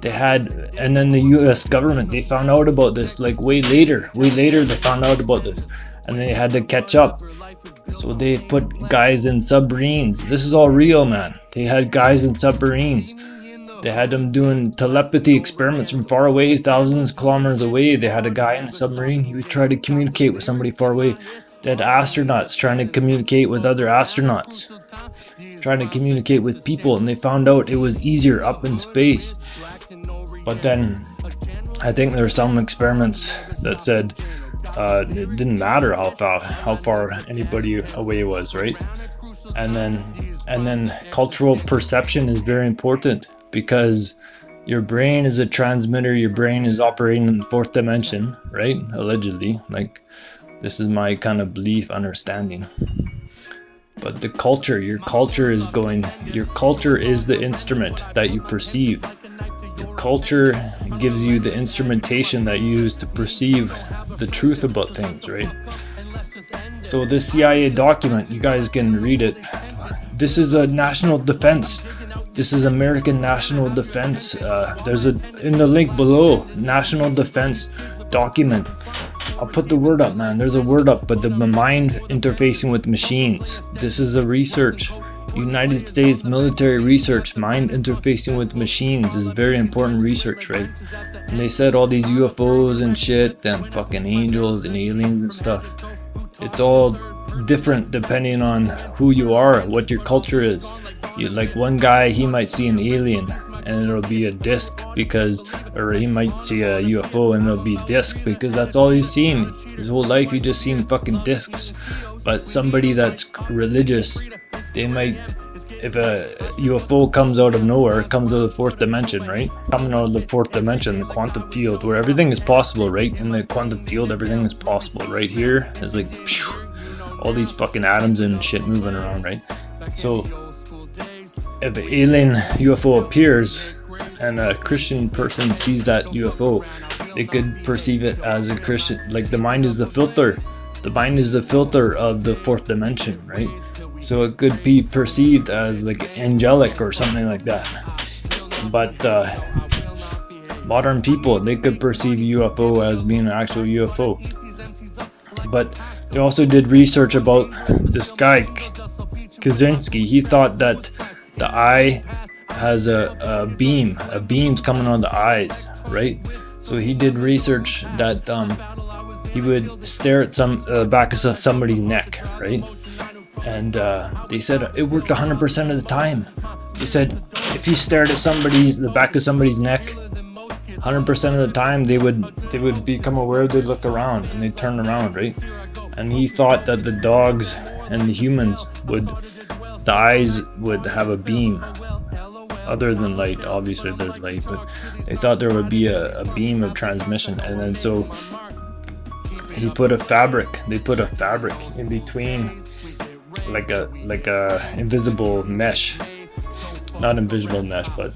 They had, and then the US government, they found out about this like way later they found out about this, and they had to catch up. So they put guys in submarines. This is all real, man. They had guys in submarines. They had them doing telepathy experiments from far away, thousands of kilometers away. They had a guy in a submarine. He would try to communicate with somebody far away. They had astronauts trying to communicate with other astronauts, trying to communicate with people, and they found out it was easier up in space. But then I think there were some experiments that said it didn't matter how far anybody away was, right? And then cultural perception is very important, because your brain is a transmitter. Your brain is operating in the fourth dimension, right? Allegedly, like, this is my kind of belief, understanding. But the culture, your culture is the instrument that you perceive. Your culture gives you the instrumentation that you use to perceive the truth about things, right? So this CIA document, you guys can read it. This is a national defense. This is American national defense. There's in the link below, national defense document. I'll put the word up, man. There's a word up, but the mind interfacing with machines. This is a research. United States military research, mind interfacing with machines is very important research, right? And they said all these UFOs and shit and fucking angels and aliens and stuff. It's all different depending on who you are, what your culture is. Like one guy, he might see an alien and it'll be a disc or he might see a UFO and it'll be a disc because that's all he's seen. His whole life he just seen fucking discs. But somebody that's religious, they might, if a UFO comes out of nowhere, it comes out of the fourth dimension, right? Coming out of the fourth dimension, the quantum field, where everything is possible, right? In the quantum field, everything is possible. Right here, there's like all these fucking atoms and shit moving around, right? So if an alien UFO appears and a Christian person sees that UFO, they could perceive it as a Christian. Like the mind is the filter. The mind is the filter of the fourth dimension, right? So it could be perceived as like angelic or something like that. But modern people, they could perceive UFO as being an actual UFO. But they also did research about this guy, Kaczynski. He thought that the eye has a beam's coming on the eyes, right? So he did research that he would stare at the back of somebody's neck, right? And they said it worked 100% of the time. They said if you stared at the back of somebody's neck, 100% of the time they would become aware, they'd look around and they'd turn around, right? And he thought that the dogs and the humans the eyes would have a beam other than light. Obviously there's light, but they thought there would be a beam of transmission. And then so they put a fabric in between, like a invisible mesh, not invisible mesh, but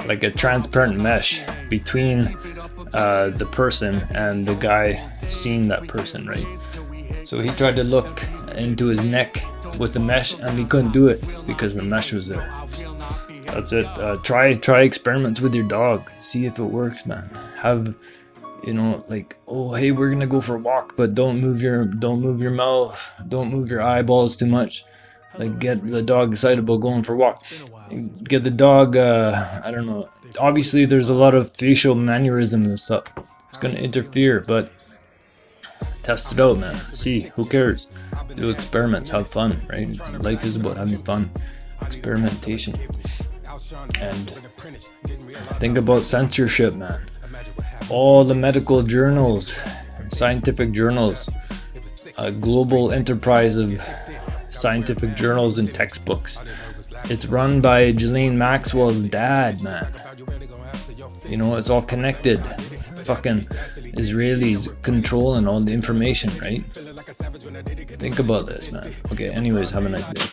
like a transparent mesh between the person and the guy seeing that person, right? So he tried to look into his neck with the mesh and he couldn't do it because the mesh was there. That's it. Try experiments with your dog, see if it works, man. Have, like, oh hey, we're gonna go for a walk, but don't move your mouth, don't move your eyeballs too much. Like, get the dog excited about going for a walk. Get the dog, I don't know. Obviously there's a lot of facial mannerisms and stuff. It's gonna interfere, but test it out, man. See, who cares? Do experiments, have fun, right? Life is about having fun. Experimentation. And think about censorship, man. All the medical journals, scientific journals, a global enterprise of scientific journals and textbooks. It's run by Ghislaine Maxwell's dad, man. It's all connected. Fucking Israelis controlling all the information, right? Think about this, man. Okay, anyways, have a nice day.